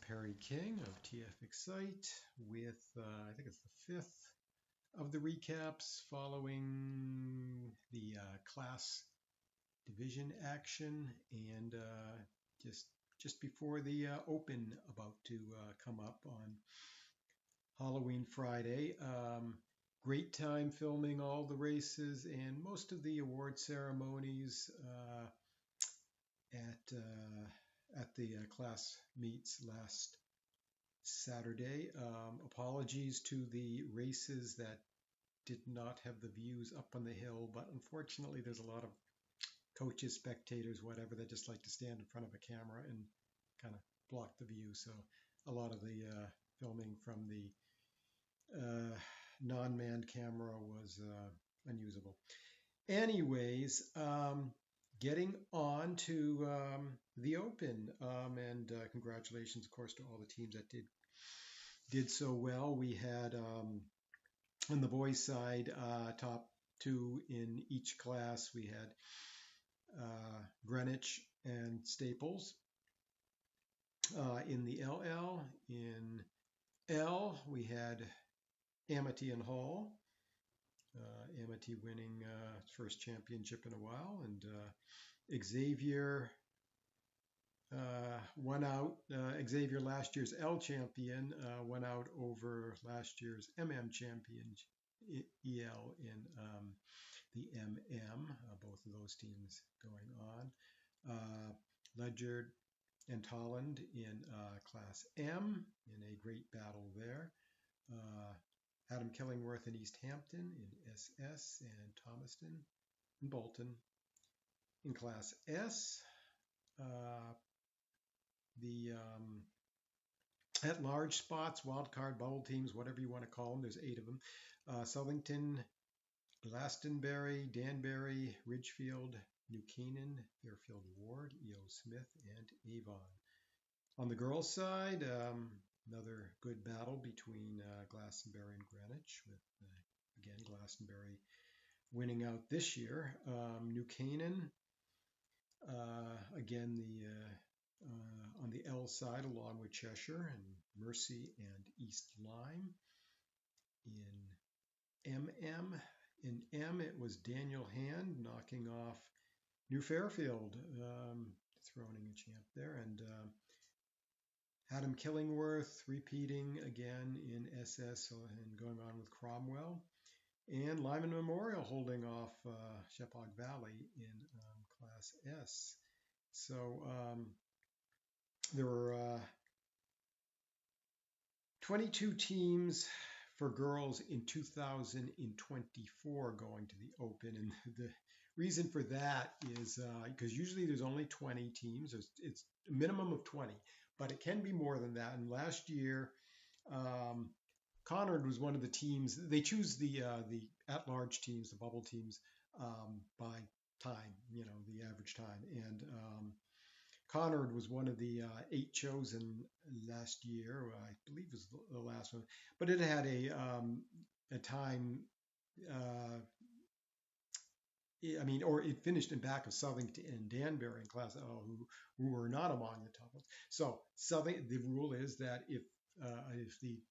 Perry King of TF-XCite with, I think it's the fifth of the recaps following the class division action and just before the Open about to come up on Halloween Friday. Great time filming all the races and most of the award ceremonies at the class meets last Saturday. Apologies to the races that did not have the views up on the hill, but unfortunately there's a lot of coaches, spectators, whatever, that just like to stand in front of a camera and kind of block the view. So a lot of the filming from the non-manned camera was unusable. Anyways, getting on to the Open, and congratulations, of course, to all the teams that did so well. We had on the boys' side top two in each class. We had Greenwich and Staples. In the LL, in L, we had Amity and Hall. Amity winning its first championship in a while, and Xavier won out. Xavier, last year's L champion, won out over last year's MM champion EL in the MM. Both of those teams going on. Ledyard and Tolland in Class M in a great battle there. Adam Killingworth in East Hampton in SS, and Thomaston and Bolton in Class S. The at-large spots, wildcard, bubble teams, whatever you want to call them, there's 8 of them. Southington, Glastonbury, Danbury, Ridgefield, New Canaan, Fairfield Ward, E.O. Smith, and Avon. On the girls' side, another good battle between Glastonbury and Greenwich, with, again, Glastonbury winning out this year. New Canaan, again, on the L side, along with Cheshire and Mercy and East Lyme. In MM, in M, it was Daniel Hand knocking off New Fairfield, dethroning a champ there, and Adam Killingworth repeating again in SS and going on with Cromwell, and Lyman Memorial holding off Shephog Valley in Class S. So there were 22 teams for girls in 2024 going to the Open, and the reason for that is because usually there's only 20 teams. It's a minimum of 20, but it can be more than that. And last year, Conard was one of the teams. They choose the at-large teams, the bubble teams, by time, the average time. And Conard was one of the 8 chosen last year. I believe it was the last one, but it had a time. Or it finished in back of Southington and Danbury in Class L, who were not among the top ones. So the rule is that if the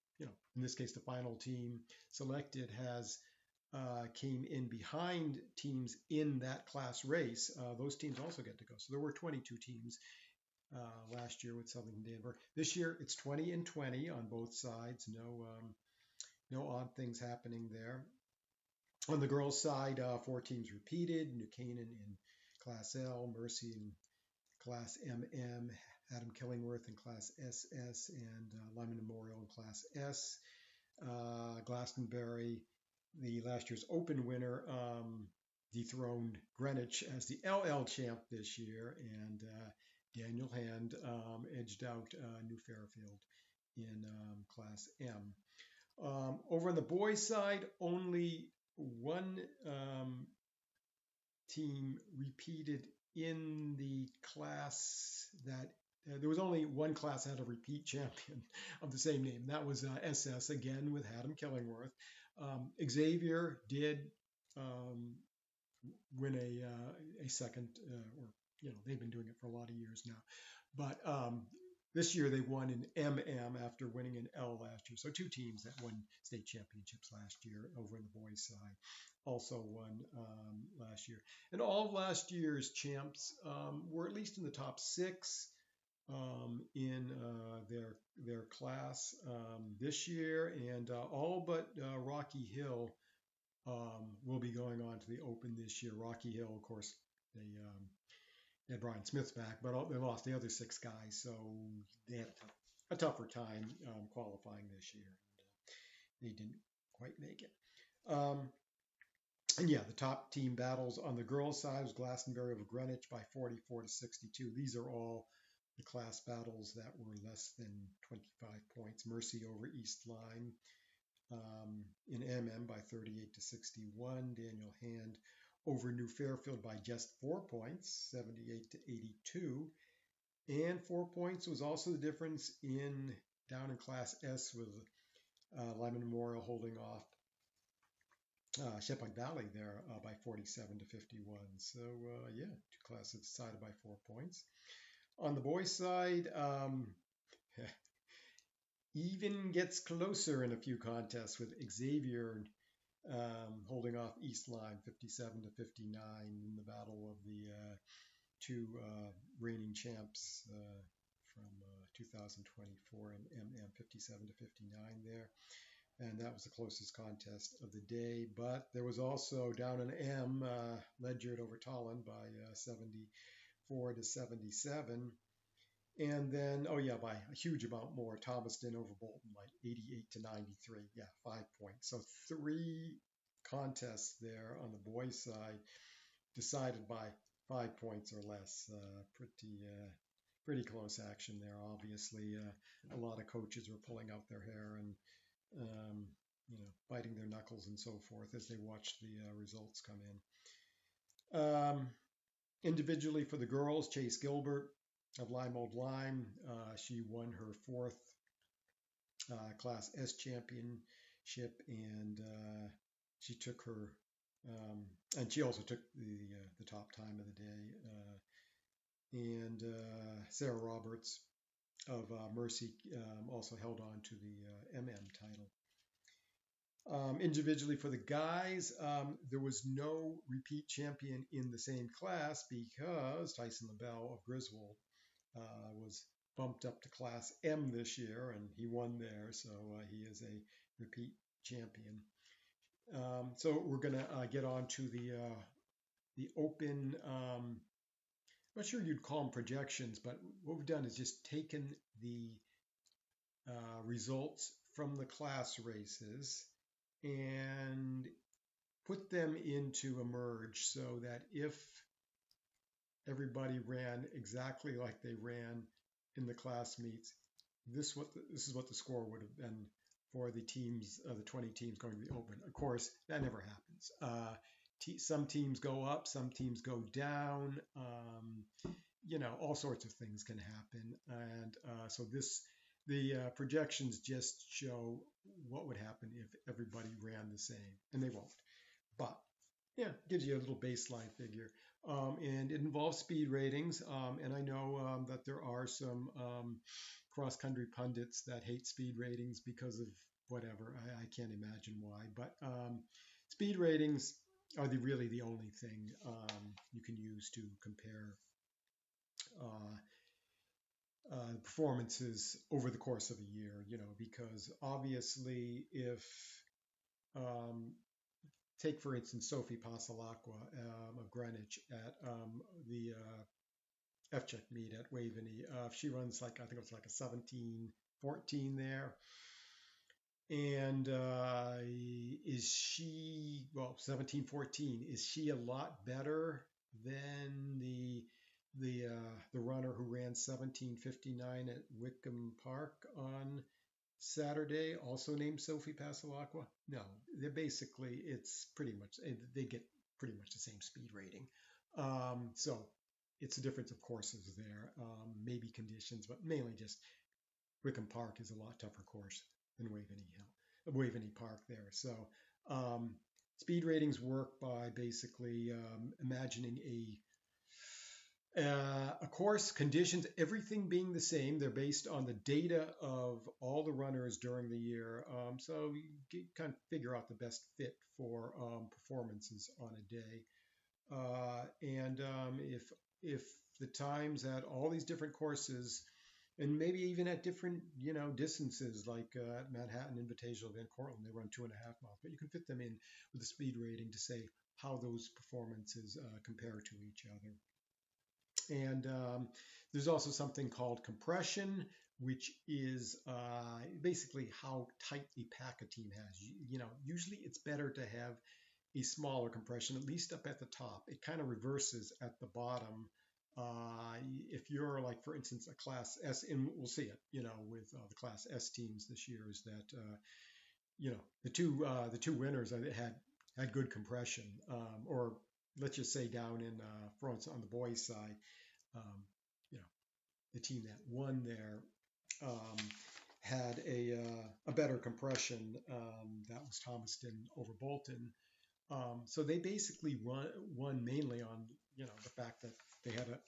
in this case the final team selected has came in behind teams in that class race, those teams also get to go. So there were 22 teams last year with Southington and Danbury. This year it's 20 and 20 on both sides. No odd things happening there. On the girls' side, 4 teams repeated. New Canaan in Class L, Mercy in Class MM, Adam Killingworth in Class SS, and Lyman Memorial in Class S. Glastonbury, the last year's Open winner, dethroned Greenwich as the LL champ this year, and Daniel Hand edged out New Fairfield in Class M. Over on the boys' side, only one team repeated in the class that there was only one class that had a repeat champion of the same name. That was SS, again with Adam Killingworth. Xavier did win a second, or they've been doing it for a lot of years now. But This year they won in MM after winning in L last year. So two teams that won state championships last year over on the boys' side also won last year. And all of last year's champs were at least in the top six in their class this year, and all but Rocky Hill will be going on to the Open this year. Rocky Hill, of course, they had Brian Smith's back, but they lost the other six guys, so they had a tougher time qualifying this year. They didn't quite make it. And yeah, the top team battles on the girls' side was Glastonbury over Greenwich by 44-62. These are all the class battles that were less than 25 points. Mercy over East Lyme in MM by 38-61. Daniel Hand over New Fairfield by just 4 points, 78-82. And 4 points was also the difference down in Class S with Lyman Memorial holding off Sheppard Valley there by 47-51. So yeah, two classes decided by 4 points. On the boys' side, even gets closer in a few contests with Xavier holding off East Lyme 57-59 in the battle of the two reigning champs from 2024 and MM 57-59 there. And that was the closest contest of the day. But there was also down in M, Ledyard over Tolland by 74-77. And then, oh yeah, by a huge amount more, Thomaston over Bolton by 88-93. Yeah, 5 points. So 3 contests there on the boys' side decided by 5 points or less. Pretty close action there. Obviously, a lot of coaches were pulling out their hair and biting their knuckles and so forth as they watched the results come in. Individually for the girls, Chase Gilbert of Lime Old Lyme, she won her 4th Class S championship, and she took her, and she also took the top time of the day. And Sarah Roberts of Mercy also held on to the MM title. Individually for the guys, there was no repeat champion in the same class because Tyson LaBelle of Griswold was bumped up to Class M this year, and he won there, so he is a repeat champion. So we're going to get on to the Open. I'm not sure you'd call them projections, but what we've done is just taken the results from the class races and put them into a merge so that if everybody ran exactly like they ran in the class meets, this is what the score would have been for the teams, the 20 teams going to the Open. Of course, that never happens. Some teams go up, some teams go down. All sorts of things can happen, and so the projections just show what would happen if everybody ran the same, and they won't. But yeah, it gives you a little baseline figure, and it involves speed ratings. And I know that there are some cross-country pundits that hate speed ratings because of whatever. I can't imagine why, but speed ratings are really the only thing you can use to compare performances over the course of a year, because obviously if, take for instance, Sophie Pasalacqua of Greenwich at the F-check meet at Waveney, if she runs I think it's like a 17-14 there, and is she, 17-14, is she a lot better than the runner who ran 17:59 at Wickham Park on Saturday, also named Sophie Pasalacqua? No, it's pretty much, they get pretty much the same speed rating. So it's a difference of courses there, maybe conditions, but mainly just Wickham Park is a lot tougher course than Waveney Park there. So speed ratings work by basically imagining Of course, conditions, everything being the same, they're based on the data of all the runners during the year. So you kind of figure out the best fit for performances on a day. And if the times at all these different courses, and maybe even at different distances, like Manhattan Invitational Van Cortlandt, they run 2.5 miles, but you can fit them in with a speed rating to say how those performances compare to each other. And there's also something called compression, which is basically how tight a pack a team has. Usually it's better to have a smaller compression, at least up at the top. It kind of reverses at the bottom. If you're like, for instance, a Class S, and we'll see it, with the Class S teams this year, is that the two winners had good compression, or let's just say down in France on the boys' side, um, you know, the team that won there had a better compression. That was Thomaston over Bolton. So they basically won mainly on the fact that they had a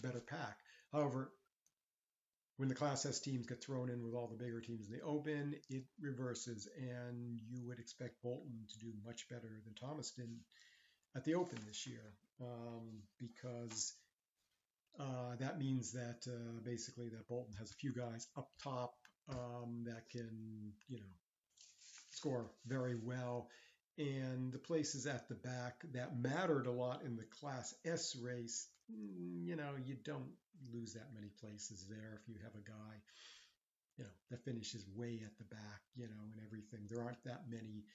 better pack. However, when the Class S teams get thrown in with all the bigger teams in the Open, it reverses, and you would expect Bolton to do much better than Thomaston at the Open this year, because that means that basically that Bolton has a few guys up top that can score very well. And the places at the back that mattered a lot in the Class S race, you don't lose that many places there if you have a guy, that finishes way at the back, and everything. There aren't that many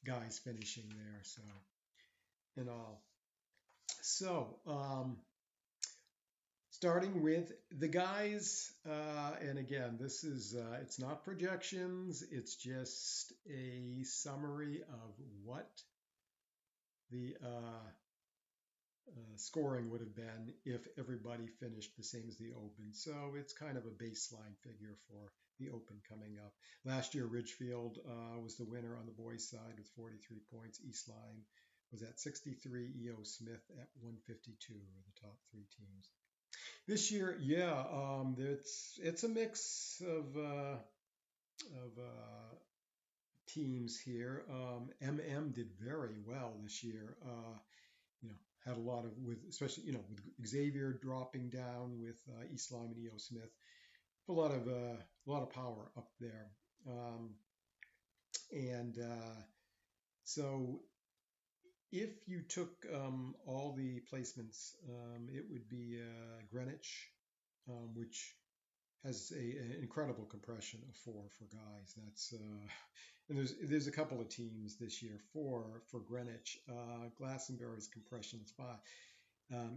guys finishing there, so, and all. So, starting with the guys, and again, this is it's not projections, it's just a summary of what the scoring would have been if everybody finished the same as the Open. So it's kind of a baseline figure for the Open coming up. Last year, Ridgefield was the winner on the boys' side with 43 points. Eastline was at 63. E.O. Smith at 152 were the top three teams. This year, yeah, it's a mix of teams here. MM did very well this year. Had a lot of, with especially with Xavier dropping down with East Lyme and E.O. Smith, a lot of power up there, and so if you took all the placements, it would be Greenwich, which has an incredible compression of 4 for guys. That's and there's a couple of teams this year for Greenwich. Glastonbury's compression is 5.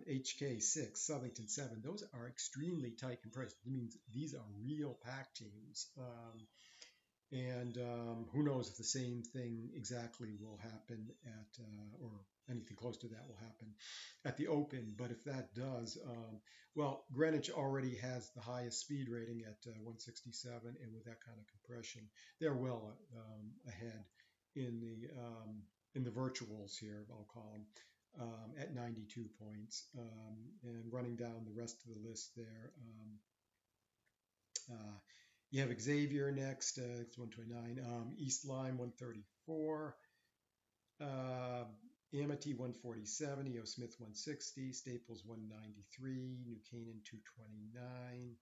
HK 6, Southington 7. Those are extremely tight compressions. It means these are real pack teams. And who knows if the same thing exactly will happen at, or anything close to that will happen at the Open. But if that does, well, Greenwich already has the highest speed rating at 167, and with that kind of compression, they're well ahead in the virtuals here, I'll call them, at 92 points. And running down the rest of the list there. You have Xavier next, it's 129. East Lyme 134. Amity 147. E.O. Smith 160. Staples 193. New Canaan 229.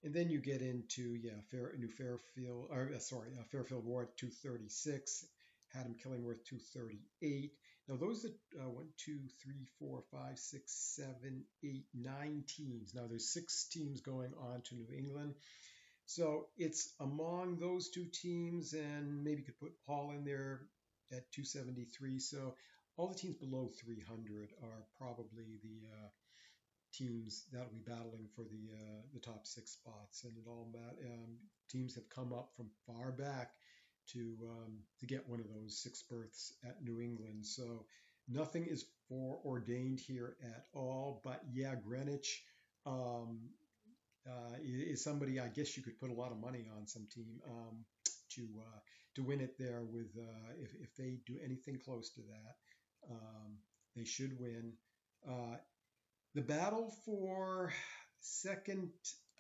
And then you get into Fairfield Ward 236. Haddam Killingworth 238. Now those are 1, 2, 3, 4, 5, 6, 7, 8, 9 teams. Now there's 6 teams going on to New England. So it's among those 2 teams, and maybe you could put Paul in there at 273. So all the teams below 300 are probably the teams that will be battling for the top 6 spots. And it all teams have come up from far back to get one of those 6 berths at New England. So nothing is foreordained here at all. But yeah, Greenwich is somebody I guess you could put a lot of money on, some team to win it there. With if they do anything close to that, they should win. The battle for second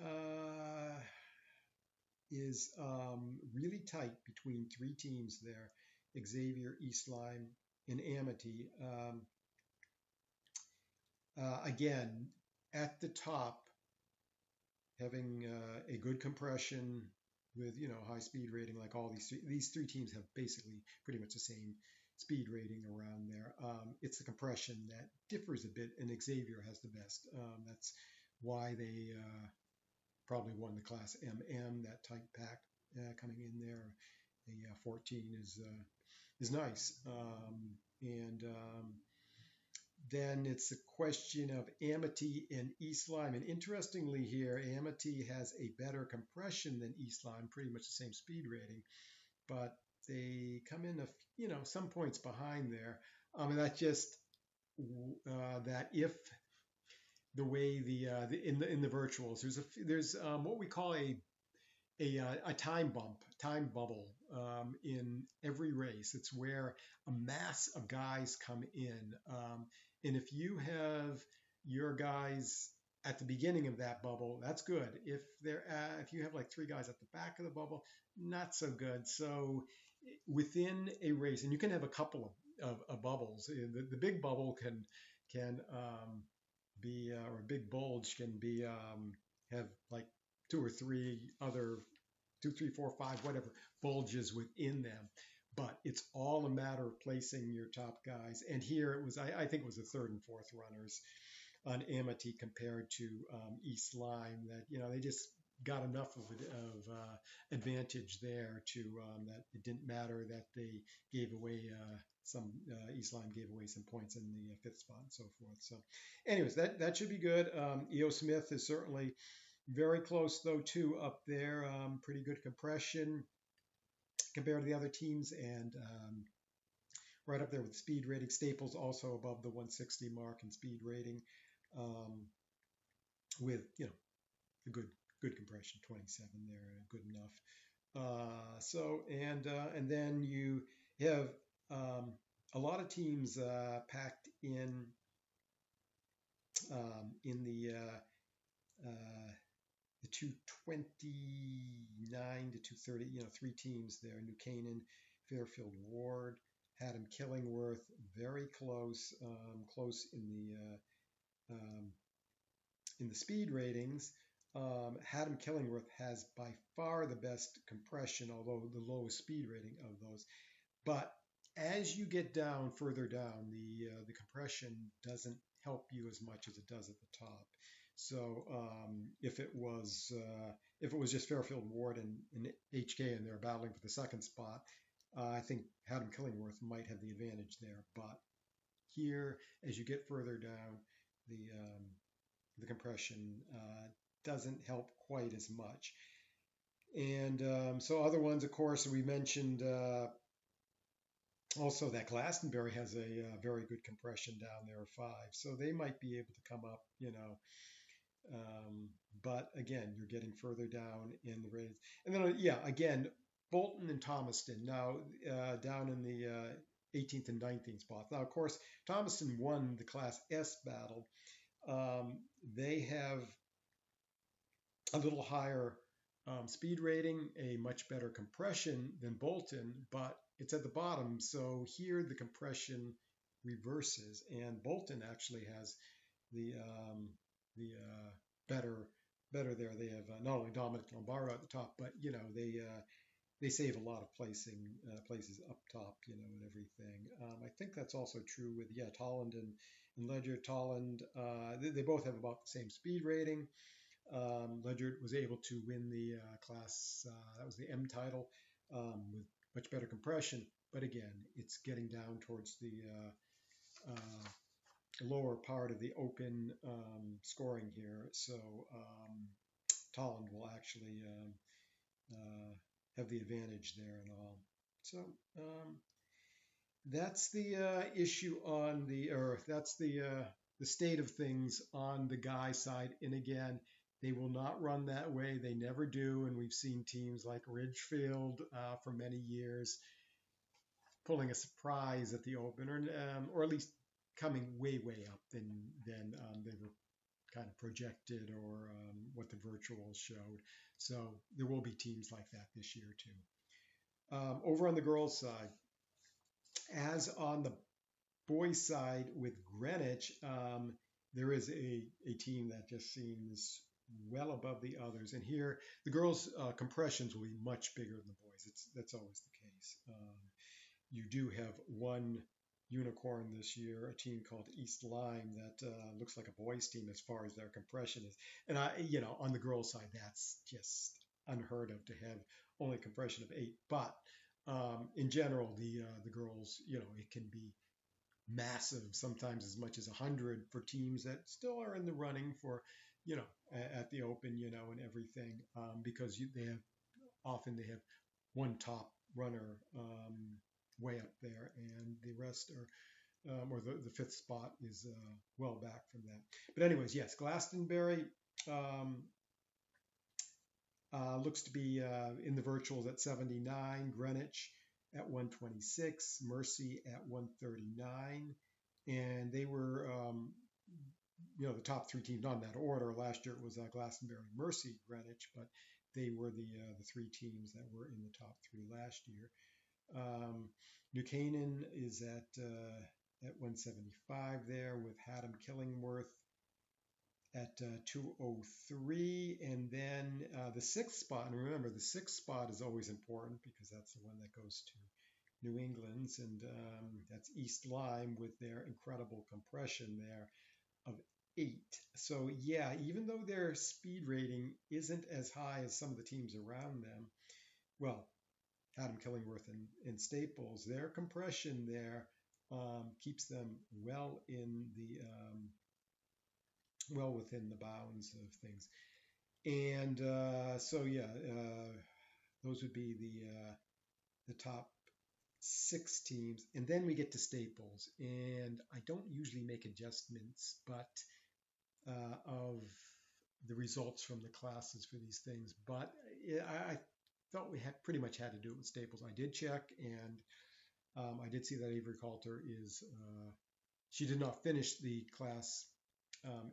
uh, is really tight between three teams there: Xavier, Eastline, and Amity. Again, at the top, having a good compression with high speed rating, like all these three teams have basically pretty much the same speed rating around there. It's the compression that differs a bit, and Xavier has the best. That's why they probably won the class MM, that tight pack coming in there. The 14 is nice, and then it's a question of Amity and Eastline. And interestingly here, Amity has a better compression than Eastline, pretty much the same speed rating, but they come in some points behind there. And that's just that if the way in the virtuals, there's what we call a time bubble in every race. It's where a mass of guys come in, and if you have your guys at the beginning of that bubble, that's good. If you have like three guys at the back of the bubble, not so good. So within a race, and you can have a couple of bubbles. The big bubble can be or a big bulge can be have like two or three other 2, 3, 4, 5, whatever bulges within them. But it's all a matter of placing your top guys. And here it was, I think it was the third and fourth runners on Amity compared to Eastline that they just got enough of advantage there to that it didn't matter that they gave away some Eastline gave away some points in the fifth spot and so forth. So, anyways, that should be good. E.O. Smith is certainly very close though too up there. Pretty good compression compared to the other teams, and right up there with speed rating. Staples also above the 160 mark in speed rating, with a good compression, 27 there, good enough. And then you have a lot of teams packed in the 229 to 230, three teams there: New Canaan, Fairfield Ward, Haddam Killingworth, very close, close in the speed ratings. Haddam Killingworth has by far the best compression, although the lowest speed rating of those. But as you get down further down, the compression doesn't help you as much as it does at the top. So if it was just Fairfield Ward and HK and they're battling for the second spot, I think Haddam Killingworth might have the advantage there. But here, as you get further down, the compression doesn't help quite as much. And so other ones, of course, we mentioned also that Glastonbury has a very good compression down there of 5, so they might be able to come up, but again, you're getting further down in the race. And then, again, Bolton and Thomaston now down in the 18th and 19th spots. Now, of course, Thomaston won the Class S battle. They have a little higher speed rating, a much better compression than Bolton, but it's at the bottom. So here the compression reverses, and Bolton actually has the better there. They have not only Dominic Lombardo at the top, but they save a lot of places up top, and everything. I think that's also true with Tolland and Ledyard. Tolland, they both have about the same speed rating. Ledyard was able to win the class, that was the M title, with much better compression. But again, it's getting down towards the lower part of the open scoring here. So Tolland will actually have the advantage there and all. So that's the issue on that's the state of things on the guy side. And again, they will not run that way. They never do. And we've seen teams like Ridgefield for many years pulling a surprise at the Open, or at least coming way up than they were kind of projected or what the virtuals showed. So there will be teams like that this year too. Over on the girls' side, as on the boys' side with Greenwich, there is a team that just seems well above the others. And here, the girls' compressions will be much bigger than the boys. That's always the case. You do have one unicorn this year, a team called East Lyme that looks like a boys' team as far as their compression is. And on the girls' side, that's just unheard of to have only a compression of 8. But in general, the girls, it can be massive, sometimes as much as 100 for teams that still are in the running for, at the Open, and everything, because they have one top runner way up there, and the rest are, or the fifth spot is well back from that. But anyways, yes, Glastonbury looks to be in the virtuals at 79, Greenwich at 126, Mercy at 139, and they were, the top 3 teams, not in that order. Last year it was Glastonbury, Mercy, Greenwich, but they were the 3 teams that were in the top 3 last year. New Canaan is at 175 there, with Haddam Killingworth at 203, and then the 6th spot. And remember, the 6th spot is always important because that's the one that goes to New England's, and that's East Lyme with their incredible compression there of 8. So yeah, even though their speed rating isn't as high as some of the teams around them, well, Adam Killingworth and Staples, their compression there keeps them well within the bounds of things. And so yeah, those would be the top 6 teams, and then we get to Staples, and I don't usually make adjustments, but of the results from the classes for these things, but I felt we had pretty much had to do it with Staples. I did check, and I did see that Avery Coulter she did not finish the class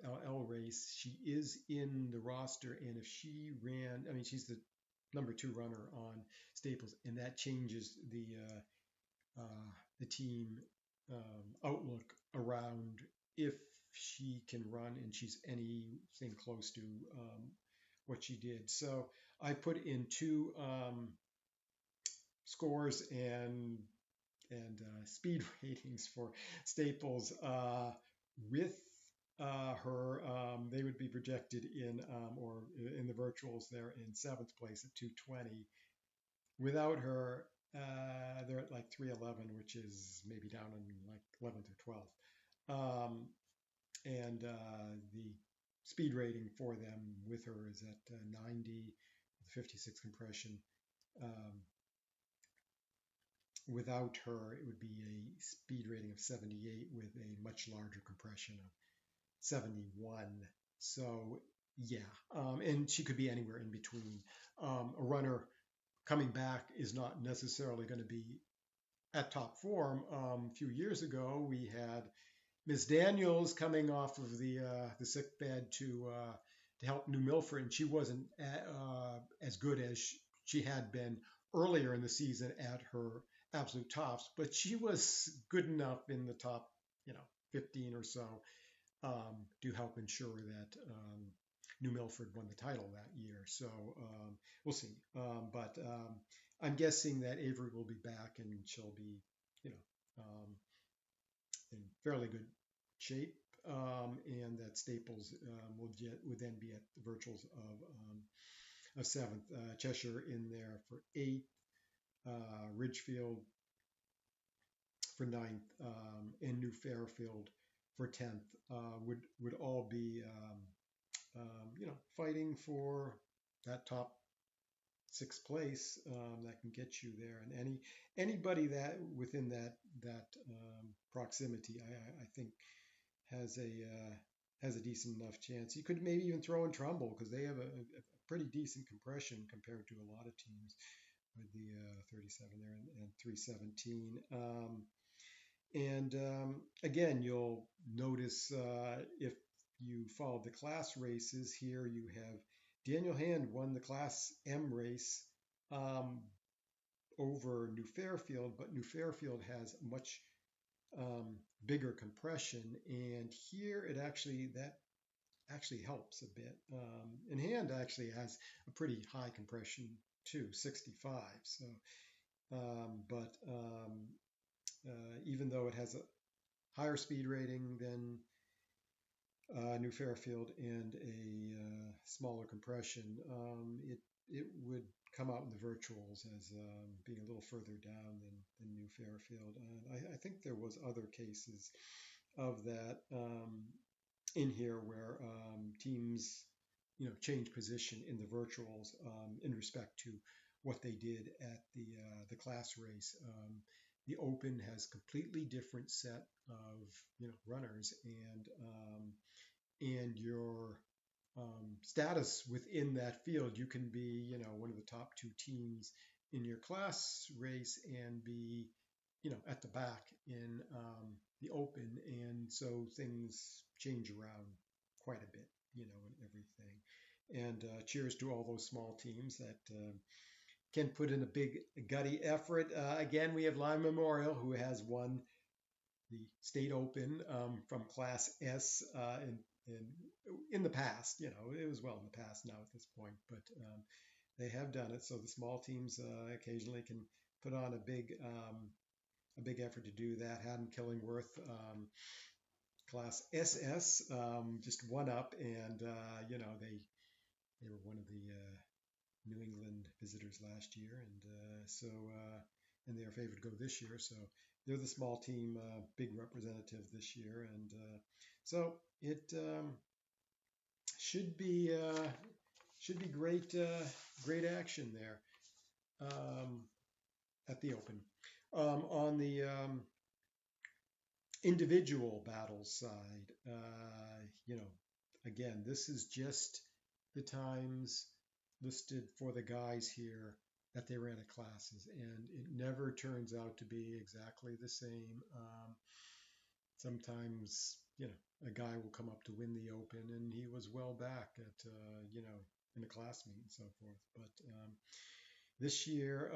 LL race. She is in the roster, and if she ran, I mean, she's the number 2 runner on Staples, and that changes the team outlook around if she can run and she's anything close to what she did. So I put in 2 scores and speed ratings for Staples with her. They would be projected in or in the virtuals there in 7th place at 220. Without her, they're at like 311, which is maybe down in like 11th or 12th. And the speed rating for them with her is at 90, 56 compression. Without her, it would be a speed rating of 78 with a much larger compression of 71. So yeah, and she could be anywhere in between. A runner coming back is not necessarily going to be at top form. A few years ago, we had Ms. Daniels coming off of the sick bed to help New Milford, and she wasn't as good as she had been earlier in the season at her absolute tops, but she was good enough in the top, 15 or so to help ensure that New Milford won the title that year. So we'll see. But I'm guessing that Avery will be back and she'll be, in fairly good shape, and that Staples would then be at the virtuals of 7th. Cheshire in there for 8th, Ridgefield for 9th, and New Fairfield for 10th would all be fighting for that top 6th place that can get you there, and anybody that within that proximity, I think has a decent enough chance. You could maybe even throw in Trumbull because they have a pretty decent compression compared to a lot of teams with the 37 there and 317. And again, you'll notice if you followed the class races, here you have Daniel Hand won the Class M race over New Fairfield, but New Fairfield has much bigger compression, and here it actually helps a bit. And Hand actually has a pretty high compression too, 65. So, even though it has a higher speed rating than New Fairfield and a smaller compression, it would come out in the virtuals as being a little further down than New Fairfield. I think there was other cases of that in here where teams, change position in the virtuals in respect to what they did at the class race. The Open has completely different set of runners, and your status within that field. You can be one of the top two teams in your class race and be at the back in the Open, and so things change around quite a bit, and everything. And cheers to all those small teams that can put in a big gutty effort. Again, we have Lime Memorial, who has won the state Open from Class S in the past. It was well in the past now at this point, but they have done it. So the small teams occasionally can put on a big effort to do that. Haddon Killingworth, Class SS, just one up, and they were one of the New England visitors last year, and they are favored to go this year. So they're the small team, big representative this year, and so it should be great action there at the Open. On the individual battle side, again, this is just the times listed for the guys here that they ran at classes, and it never turns out to be exactly the same. Sometimes, a guy will come up to win the Open, and he was well back at, in the class meet and so forth. But this year,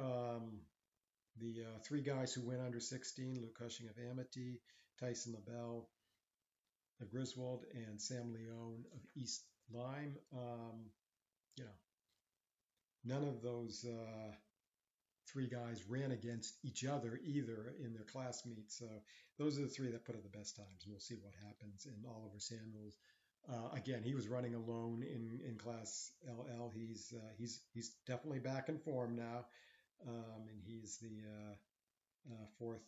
the three guys who went under 16, Luke Cushing of Amity, Tyson LaBelle of Griswold, and Sam Leone of East Lyme, none of those three guys ran against each other either in their class meets. So those are the three that put up the best times. We'll see what happens. And Oliver Samuels, again, he was running alone in Class LL. He's definitely back in form now, and he's the fourth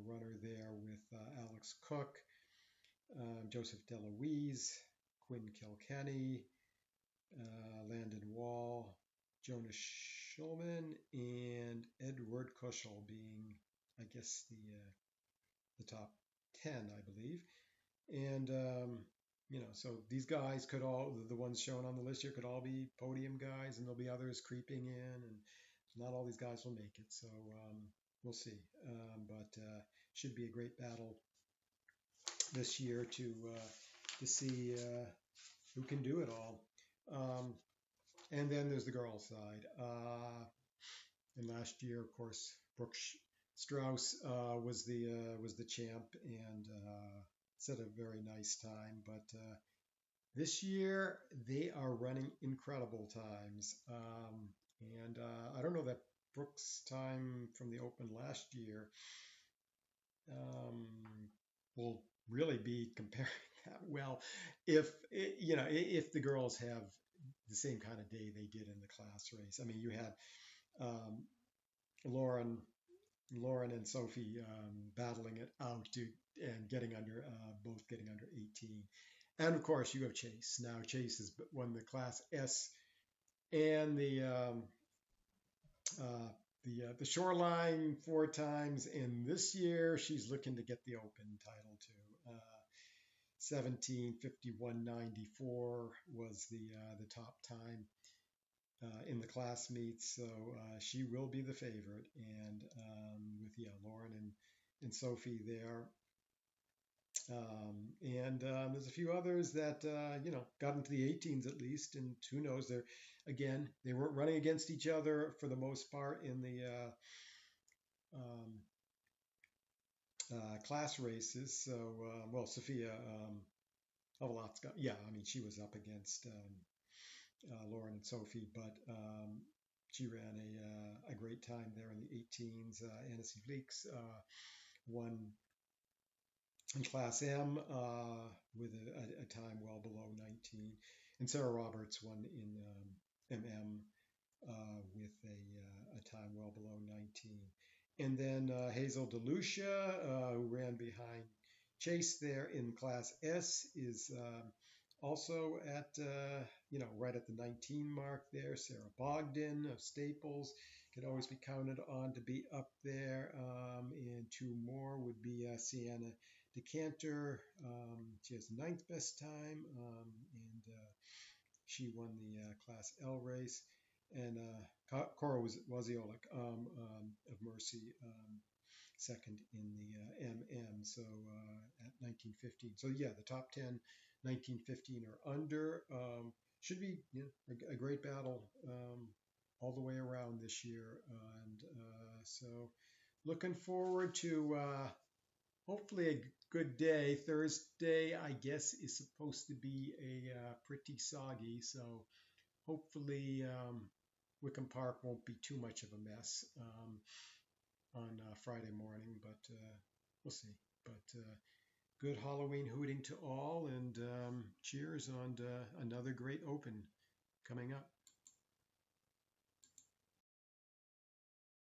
runner there with Alex Cook, Joseph DeLuise, Quinn Kilkenny, Landon Wall, Jonas Schulman, and Edward Kushel being, I guess, the top 10, I believe. And so these guys could all, the ones shown on the list here, could all be podium guys, and there'll be others creeping in, and not all these guys will make it. So we'll see. But should be a great battle this year to see who can do it all. And then there's the girls' side. And last year, of course, Brooke Strauss was the champ and set a very nice time. But this year, they are running incredible times. And I don't know that Brooke's time from the Open last year will really be comparing that well if the girls have the same kind of day they did in the class race. I mean, you had Lauren and Sophie battling it out and getting under both getting under 18, and of course you have Chase. Now Chase has won the Class S and the Shoreline 4 times, and this year she's looking to get the Open title too. 17:51.94 was the top time in the class meets, so she will be the favorite. And with Lauren and Sophie there There's a few others that got into the 18s at least, and who knows? They weren't running against each other for the most part in the um, class races. So, well, Sophia Ovalotska, yeah, I mean, she was up against Lauren and Sophie, but she ran a great time there in the 18s. Anna Fleeks won in Class M with a time well below 19, and Sarah Roberts won in MM with a time well below 19. And then Hazel DeLucia, who ran behind Chase there in Class S, is also at, right at the 19 mark there. Sarah Bogdan of Staples can always be counted on to be up there. And two more would be Sienna Decanter. She has the ninth best time, and she won the Class L race. And Cora Waziolik of Mercy, second in the MM, so at 1915. So yeah, the top 10, 1915 or under. Should be a great battle all the way around this year. And so looking forward to hopefully a good day. Thursday, I guess, is supposed to be a pretty soggy, so hopefully Wickham Park won't be too much of a mess on Friday morning, but we'll see. But good Halloween hooting to all, and cheers on another great Open coming up.